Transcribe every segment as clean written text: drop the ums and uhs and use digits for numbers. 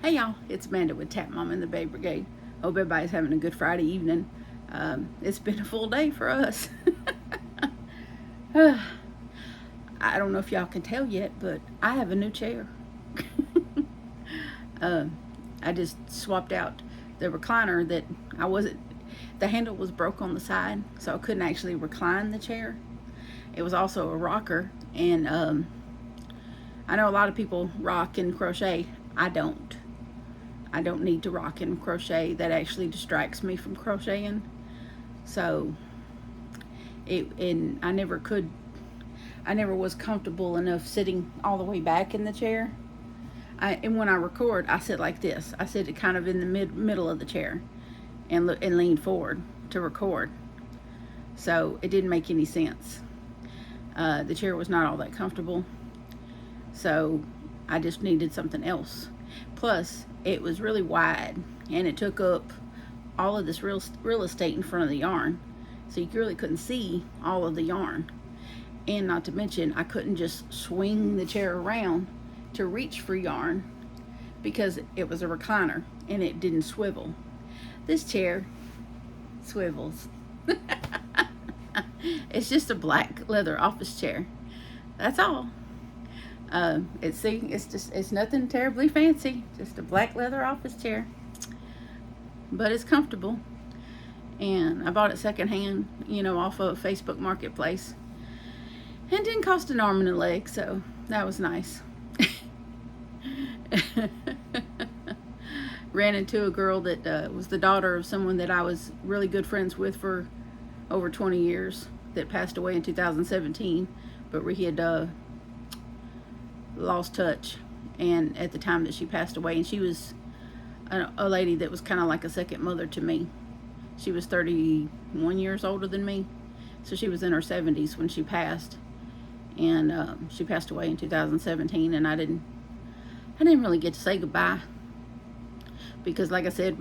Hey y'all, it's Amanda with Tap Mom and the Babe Brigade. Hope everybody's having a good Friday evening. It's been a full day for us. I don't know if y'all can tell yet, but I have a new chair. I just swapped out the recliner that the handle was broke on the side, so I couldn't actually recline the chair. It was also a rocker, and I know a lot of people rock and crochet. I don't need to rock and crochet. That actually distracts me from crocheting. So I never was comfortable enough sitting all the way back in the chair. And when I record, I sit like this. I sit kind of in the middle of the chair and lean forward to record. So it didn't make any sense. The chair was not all that comfortable. So I just needed something else. Plus, it was really wide, and it took up all of this real estate in front of the yarn, so you really couldn't see all of the yarn. And not to mention, I couldn't just swing the chair around to reach for yarn because it was a recliner and it didn't swivel. This chair swivels. It's just a black leather office chair. That's all. It's nothing terribly fancy, just a black leather office chair, but it's comfortable. And I bought it secondhand, off of Facebook Marketplace, and didn't cost an arm and a leg, so that was nice. Ran into a girl that was the daughter of someone that I was really good friends with for over 20 years that passed away in 2017, but we had lost touch, and at the time that she passed away, and she was a lady that was kind of like a second mother to me. She was 31 years older than me, so she was in her 70s when she passed, and she passed away in 2017, and I didn't really get to say goodbye because, like I said,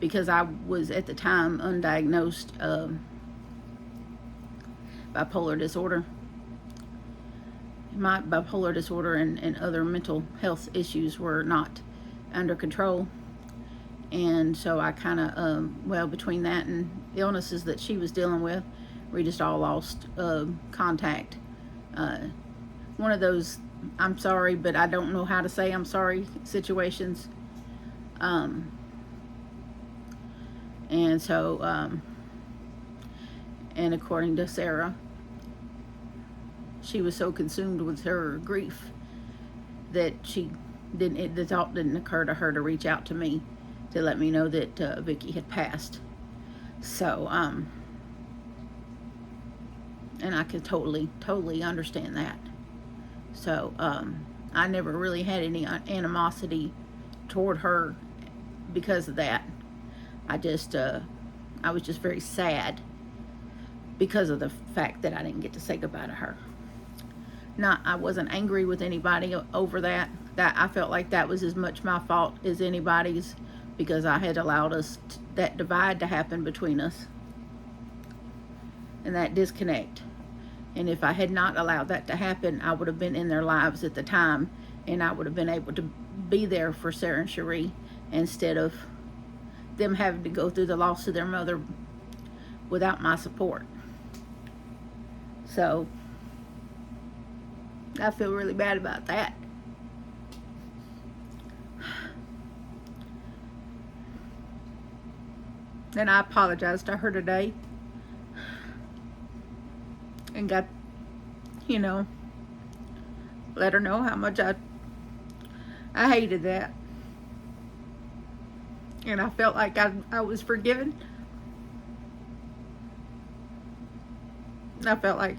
because I was at the time undiagnosed bipolar disorder. My bipolar disorder and other mental health issues were not under control, and so I kind of between that and illnesses that she was dealing with, we just all lost contact. One of those I'm sorry but I don't know how to say I'm sorry situations, and so and according to Sarah, she was so consumed with her grief that the thought didn't occur to her to reach out to me to let me know that Vicky had passed. So and I could totally understand that. So I never really had any animosity toward her because of that. I was just very sad because of the fact that I didn't get to say goodbye to her. I wasn't angry with anybody over that. I felt like that was as much my fault as anybody's, because I had allowed that divide to happen between us and that disconnect. And if I had not allowed that to happen, I would have been in their lives at the time, and I would have been able to be there for Sarah and Cherie instead of them having to go through the loss of their mother without my support. So I feel really bad about that. And I apologized to her today and got, let her know how much I hated that. And I felt like I was forgiven. I felt like,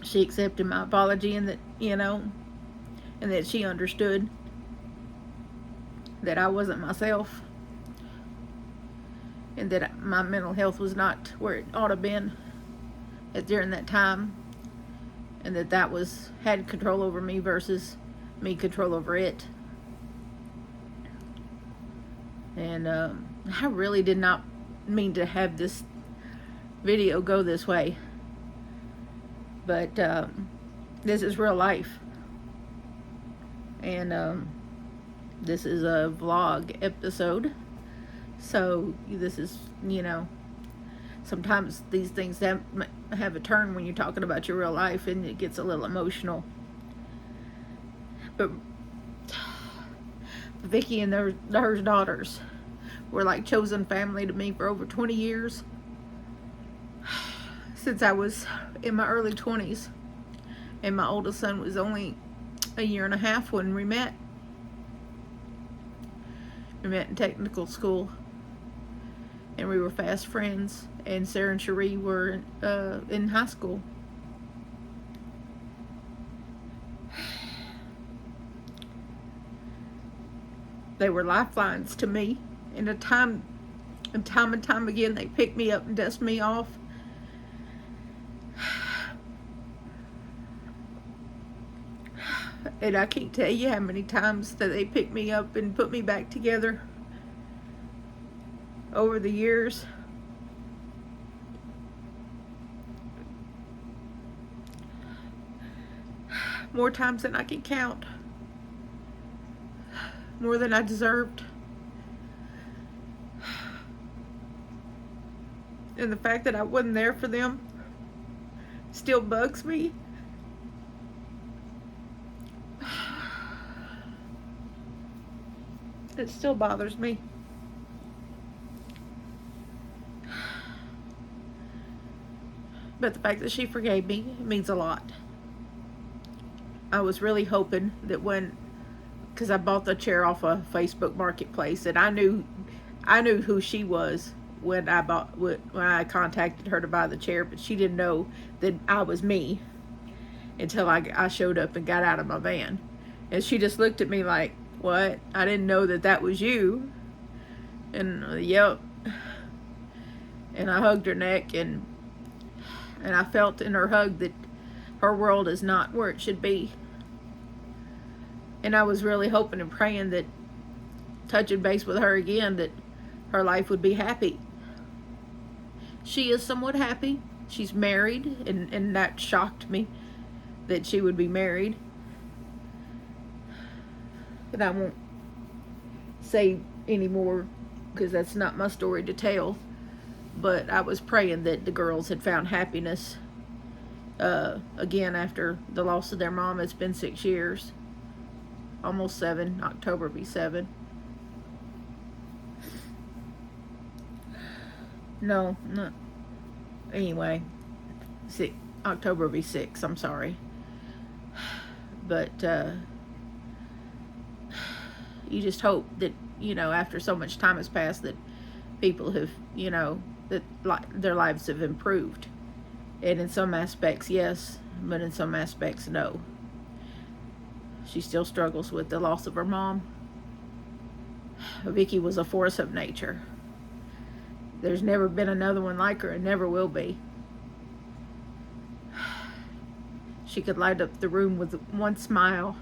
she accepted my apology, and that, and that she understood that I wasn't myself, and that my mental health was not where it ought to have been during that time, and that had control over me versus me control over it. And I really did not mean to have this video go this way, but this is real life, and this is a vlog episode. So this is, sometimes these things have a turn when you're talking about your real life, and it gets a little emotional. But Vicky and her daughters were like chosen family to me for over 20 years. Since I was in my early 20s. And my oldest son was only a year and a half when we met. We met in technical school. And we were fast friends. And Sarah and Cherie were in high school. They were lifelines to me. And time and time again, they picked me up and dust me off. And I can't tell you how many times that they picked me up and put me back together over the years. More times than I can count. More than I deserved. And the fact that I wasn't there for them still bugs me. It still bothers me. But the fact that she forgave me means a lot. I was really hoping that because I bought the chair off a Facebook Marketplace, and I knew who she was when I contacted her to buy the chair, but she didn't know that I was me until I showed up and got out of my van. And she just looked at me like, "What? I didn't know that was you." And yep. And I hugged her neck, and I felt in her hug that her world is not where it should be. And I was really hoping and praying that, touching base with her again, that her life would be happy. She is somewhat happy. She's married, and that shocked me that she would be married. But I won't say anymore because that's not my story to tell. But I was praying that the girls had found happiness again after the loss of their mom. It's been 6 years. Almost 7. October will be 7. No, not. Anyway, October will be 6. I'm sorry. But you just hope that, after so much time has passed, that people have, that their lives have improved. And in some aspects, yes, but in some aspects, no. She still struggles with the loss of her mom. Vicky was a force of nature. There's never been another one like her, and never will be. She could light up the room with one smile,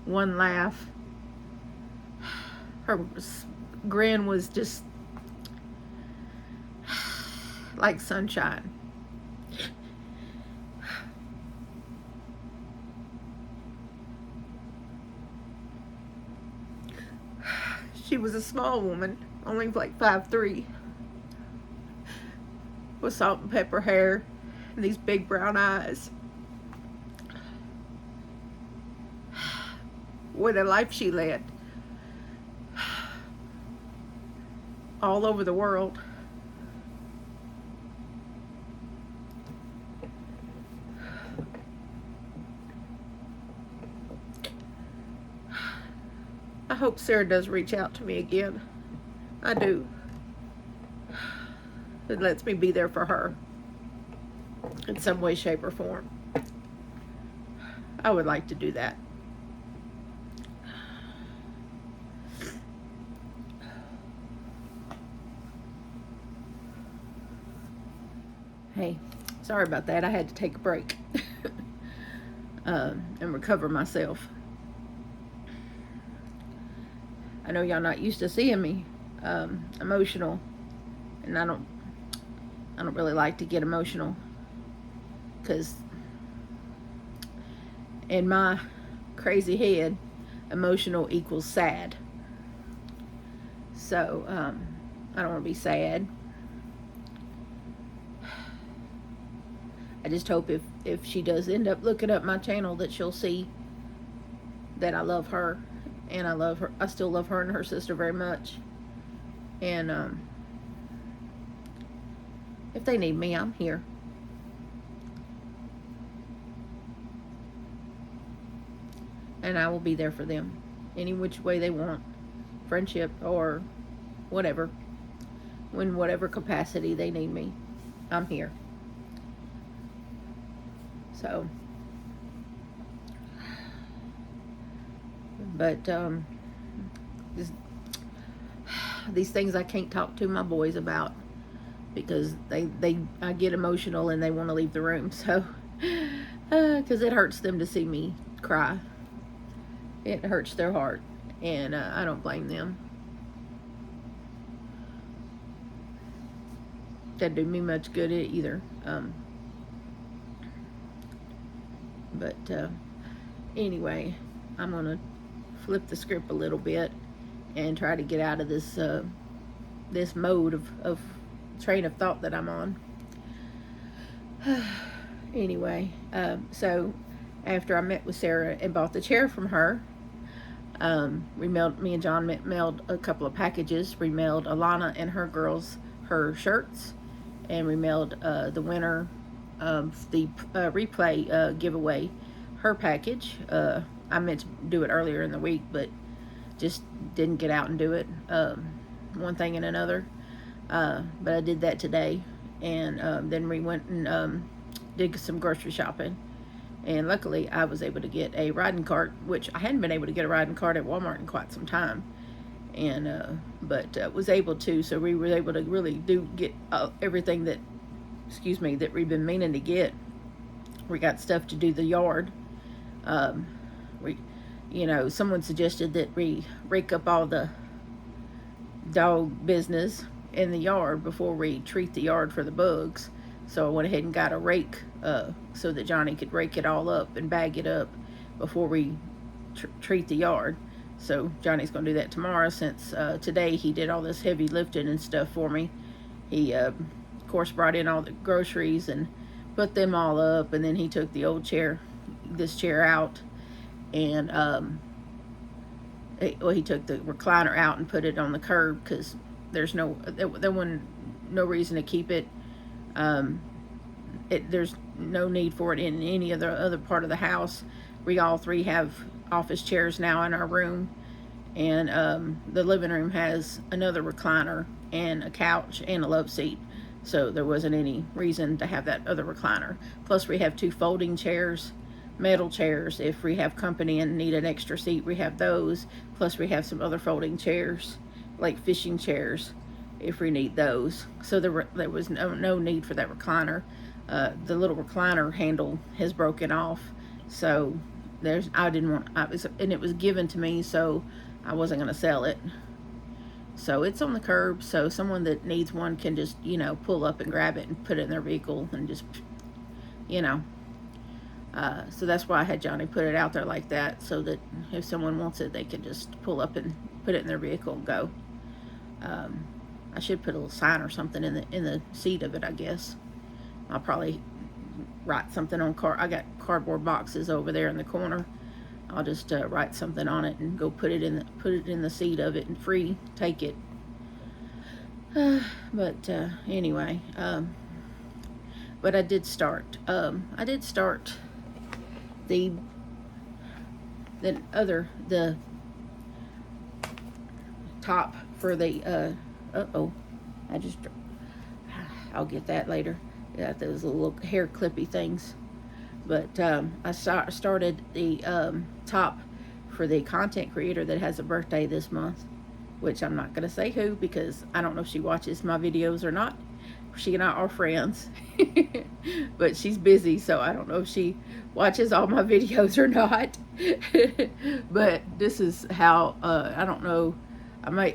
one laugh. Her grin was just like sunshine. She was a small woman, only like 5'3", with salt and pepper hair and these big brown eyes. What a life she led. All over the world. I hope Sarah does reach out to me again. I do. It lets me be there for her in some way, shape, or form. I would like to do that. Hey, sorry about that. I had to take a break and recover myself. I know y'all not used to seeing me emotional, and I don't really like to get emotional, because in my crazy head emotional equals sad. So, I don't want to be sad. I just hope if she does end up looking up my channel that she'll see that I love her, and I love her. I still love her and her sister very much. And if they need me, I'm here. And I will be there for them any which way they want, friendship or whatever, in whatever capacity they need me, I'm here. So, but these things I can't talk to my boys about because I get emotional and they want to leave the room. So, because it hurts them to see me cry. It hurts their heart, and I don't blame them. Doesn't do me much good either. But anyway, I'm gonna flip the script a little bit and try to get out of this this mode of train of thought that I'm on. Anyway, so after I met with Sarah and bought the chair from her, me and John mailed a couple of packages. We mailed Alana and her girls her shirts, and we mailed the winner of the replay giveaway her package. I meant to do it earlier in the week, but just didn't get out and do it. One thing and another. But I did that today, and then we went and did some grocery shopping. And luckily, I was able to get a riding cart, which I hadn't been able to get a riding cart at Walmart in quite some time. And but was able to, so we were able to really get everything that, that we've been meaning to get. We got stuff to do the yard. Someone suggested that we rake up all the dog business in the yard before we treat the yard for the bugs. So I went ahead and got a rake so that Johnny could rake it all up and bag it up before we treat the yard. So Johnny's going to do that tomorrow, since today he did all this heavy lifting and stuff for me. He, of course, brought in all the groceries and put them all up, and then he took the old chair, this chair out, and he took the recliner out and put it on the curb because there wasn't no reason to keep it. There's no need for it in any other part of the house. We all three have office chairs now in our room, and the living room has another recliner and a couch and a love seat, so there wasn't any reason to have that other recliner. Plus we have 2 folding chairs, metal chairs. If we have company and need an extra seat, we have those. Plus we have some other folding chairs, like fishing chairs, if we need those. So there was no need for that recliner. The little recliner handle has broken off, so it was given to me, so I wasn't going to sell it. So it's on the curb, so someone that needs one can just, pull up and grab it and put it in their vehicle and just, so that's why I had Johnny put it out there like that, so that if someone wants it, they can just pull up and put it in their vehicle and go. I should put a little sign or something in the seat of it, I guess. I'll probably write something on I got cardboard boxes over there in the corner. I'll just write something on it and go put it in the seat of it, and free, take it. But anyway, but I did start the top for the I'll get that later. Yeah, those little hair clippy things. But I started the top for the content creator that has a birthday this month, which I'm not going to say who, because I don't know if she watches my videos or not. She and I are friends, but she's busy, so I don't know if she watches all my videos or not. But this is how, I don't know,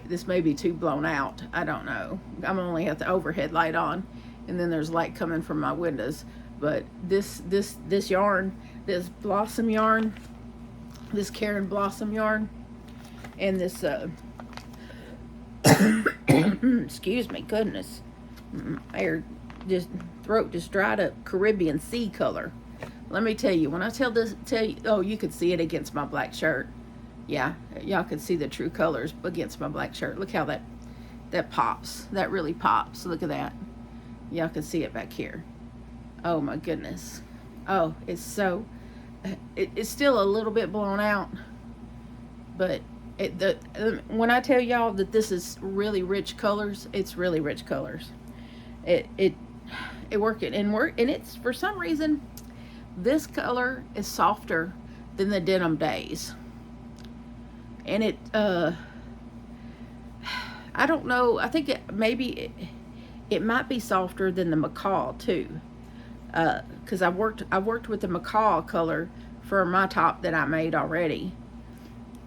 this may be too blown out. I don't know. I'm only have the overhead light on, and then there's light coming from my windows. But this yarn, this blossom yarn, this Karen Blossom yarn, and this excuse me, goodness, air just throat just dried up, Caribbean sea color. Let me tell you, when I tell you, oh, you could see it against my black shirt. Yeah, y'all could see the true colors against my black shirt. Look how that pops. That really pops. Look at that. Y'all can see it back here. Oh my goodness. Oh, it's so, it's still a little bit blown out, but when I tell y'all that this is really rich colors, it's really rich colors. It worked, and it's, for some reason, this color is softer than the Denim Days. And I don't know, I think it might be softer than the macaw too. Because I worked with the macaw color for my top that I made already.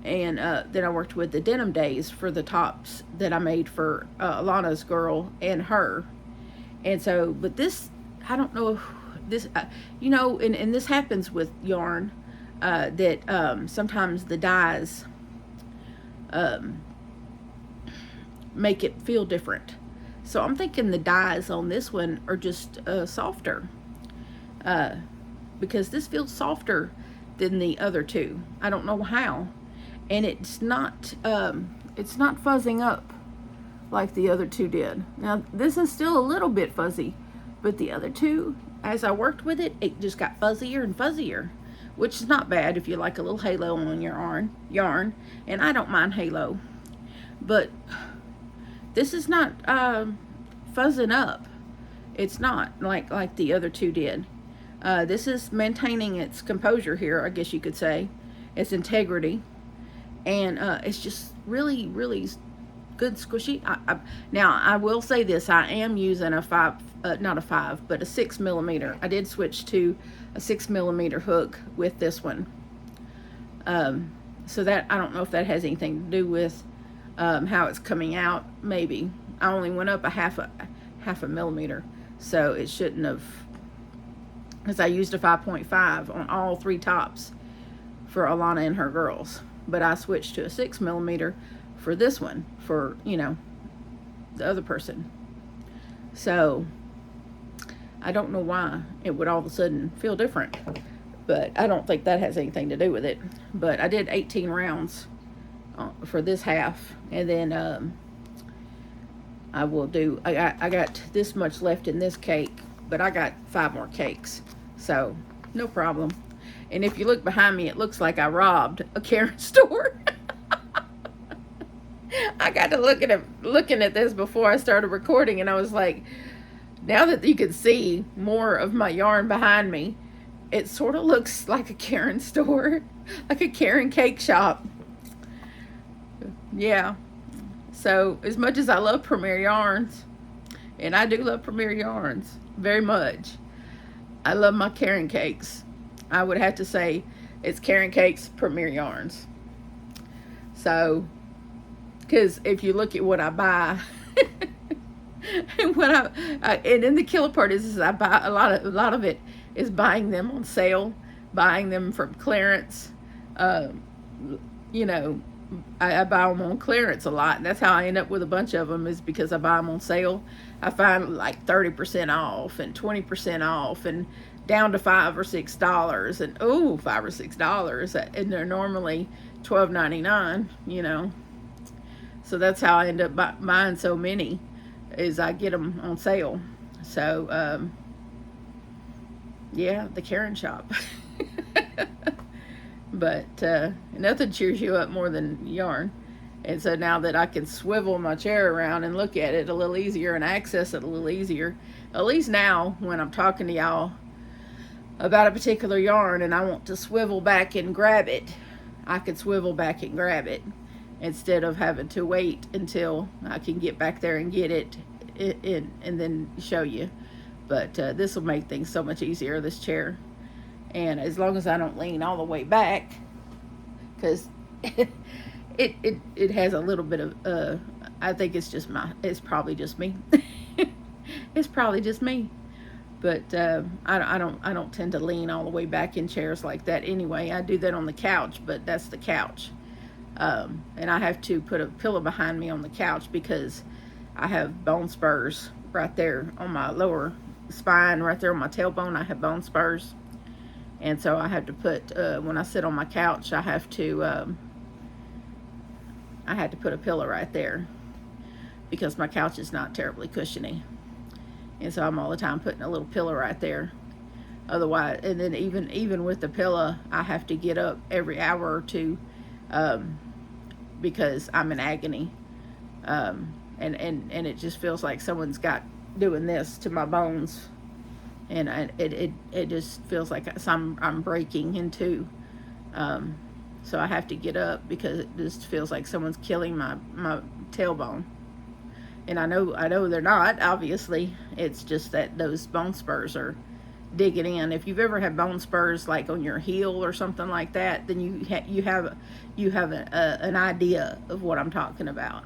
And then I worked with the Denim Days for the tops that I made for Alana's girl and her. And so, but this, I don't know if this, and this happens with yarn, that sometimes the dyes make it feel different. So I'm thinking the dyes on this one are just softer, because this feels softer than the other two. I don't know how. And it's not fuzzing up like the other two did. Now this is still a little bit fuzzy, but the other two, as I worked with it, it just got fuzzier and fuzzier, which is not bad if you like a little halo on your yarn, and I don't mind halo. But this is not fuzzing up. It's not like the other two did. This is maintaining its composure here, I guess you could say, its integrity. And it's just really, really good squishy. Now, I will say this. I am using not a 5, but a 6mm. I did switch to a 6mm hook with this one. So that, I don't know if that has anything to do with how it's coming out. Maybe. I only went up a half a millimeter. So it shouldn't have, because I used a 5.5 on all 3 tops for Alana and her girls. But I switched to a 6mm for this one, for, the other person. So I don't know why it would all of a sudden feel different, but I don't think that has anything to do with it. But I did 18 rounds for this half, and then I will do, I got this much left in this cake, but I got 5 more cakes, so no problem. And if you look behind me, it looks like I robbed a Karen store. I got to looking at this before I started recording, and I was like, now that you can see more of my yarn behind me, it sort of looks like a Karen store, like a Karen cake shop. Yeah. So as much as I love Premier Yarns, and I do love Premier Yarns very much, I love my Karen cakes. I would have to say it's Karen Cakes Premier Yarns. So, because if you look at what I buy, and then the killer part is I buy a lot of it is buying them on sale, buying them from clearance. I buy them on clearance a lot. And that's how I end up with a bunch of them, is because I buy them on sale. I find like 30% off and 20% off and down to $5 or $6, and $5 or $6, and they're normally $12.99. So that's how I end up buying so many, is I get them on sale. So yeah, the Karen shop. But nothing cheers you up more than yarn. And so now that I can swivel my chair around and look at it a little easier and access it a little easier, at least now when I'm talking to y'all about a particular yarn and I want to swivel back and grab it, I could swivel back and grab it instead of having to wait until I can get back there and get it and then show you. But this will make things so much easier, this chair. And as long as I don't lean all the way back, because it has a little bit of I think it's probably just me. It's probably just me. But I don't tend to lean all the way back in chairs like that anyway. I do that on the couch, but that's the couch. And I have to put a pillow behind me on the couch because I have bone spurs right there on my lower spine, right there on my tailbone. I have bone spurs, and so I have to put when I sit on my couch, I had to put a pillow right there because my couch is not terribly cushiony, and so I'm all the time putting a little pillow right there. Otherwise, and then even with the pillow, I have to get up every hour or two because I'm in agony, and it just feels like someone's got doing this to my bones, and it just feels like I'm breaking in two. So I have to get up because it just feels like someone's killing my tailbone. And I know they're not, obviously. It's just that those bone spurs are digging in. If you've ever had bone spurs like on your heel or something like that, then you have an idea of what I'm talking about.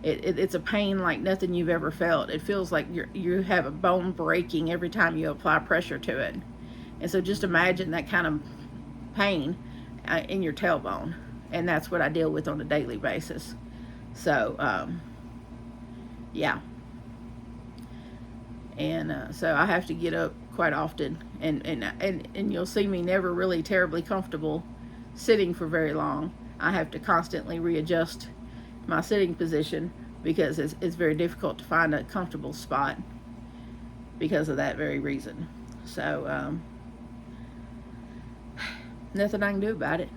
It's a pain like nothing you've ever felt. It feels like you have a bone breaking every time you apply pressure to it. And so just imagine that kind of pain in your tailbone. And that's what I deal with on a daily basis. So, yeah. And so I have to get up quite often. And you'll see me never really terribly comfortable sitting for very long. I have to constantly readjust my sitting position because it's very difficult to find a comfortable spot because of that very reason. So nothing I can do about it.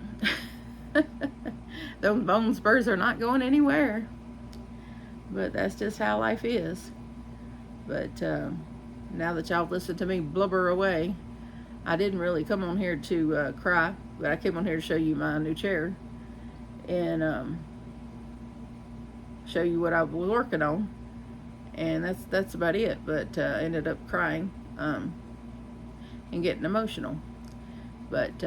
Those bone spurs are not going anywhere, but that's just how life is. But now that y'all listened to me blubber away, I didn't really come on here to cry, but I came on here to show you my new chair and show you what I was working on, and that's about it. But ended up crying and getting emotional. But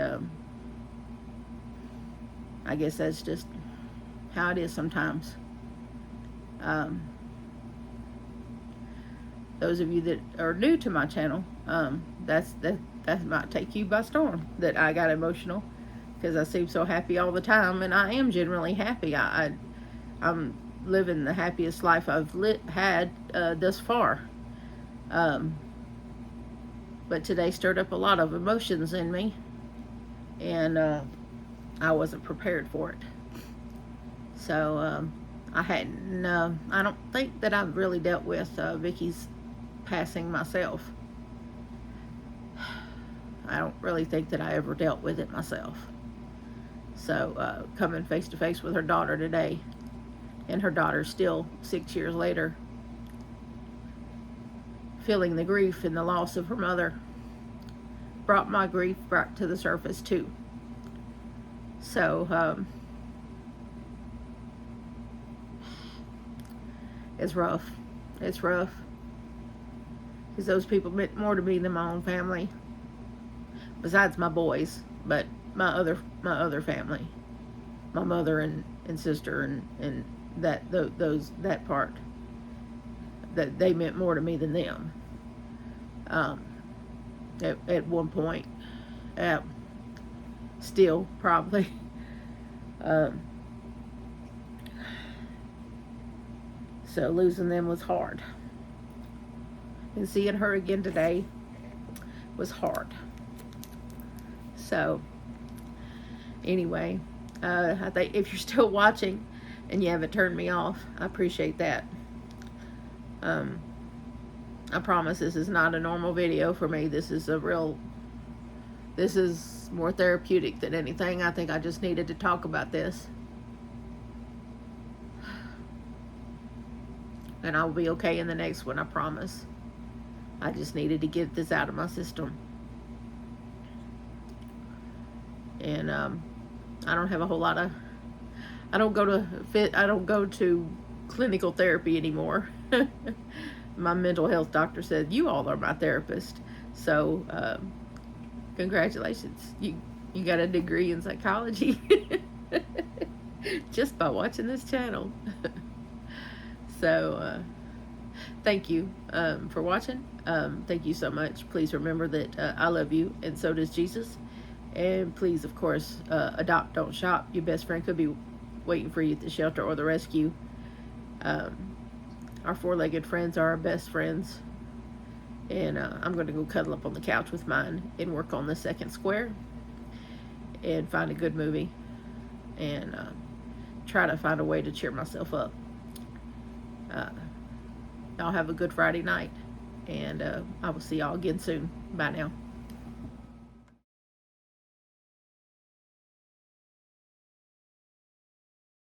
I guess that's just how it is sometimes. Those of you that are new to my channel, that might take you by storm that I got emotional because I seem so happy all the time, and I am generally happy. I'm living the happiest life I've had thus far. But today stirred up a lot of emotions in me, and I wasn't prepared for it. So I don't think that I've really dealt with Vicky's passing myself. I don't really think that I ever dealt with it myself. So coming face to face with her daughter today, and her daughter still 6 years later feeling the grief and the loss of her mother, brought my grief back to the surface too. So it's rough. It's rough because those people meant more to me than my own family, besides my boys, but my other family, my mother and sister and that part, that they meant more to me than them. At one point, still probably. So losing them was hard, and seeing her again today was hard. So anyway, I think if you're still watching and you haven't turned me off, I appreciate that. I promise this is not a normal video for me. This is more therapeutic than anything. I think I just needed to talk about this. And I will be okay in the next one, I promise. I just needed to get this out of my system. And I don't have a whole lot of, I don't go to clinical therapy anymore. My mental health doctor said, you all are my therapist. So congratulations, you got a degree in psychology just by watching this channel. So thank you for watching. Thank you so much. Please remember that I love you, and so does Jesus. And please, of course, adopt, don't shop. Your best friend could be waiting for you at the shelter or the rescue. Our four-legged friends are our best friends. And I'm going to go cuddle up on the couch with mine and work on the second square and find a good movie and try to find a way to cheer myself up. Y'all have a good Friday night, and I will see y'all again soon. Bye now.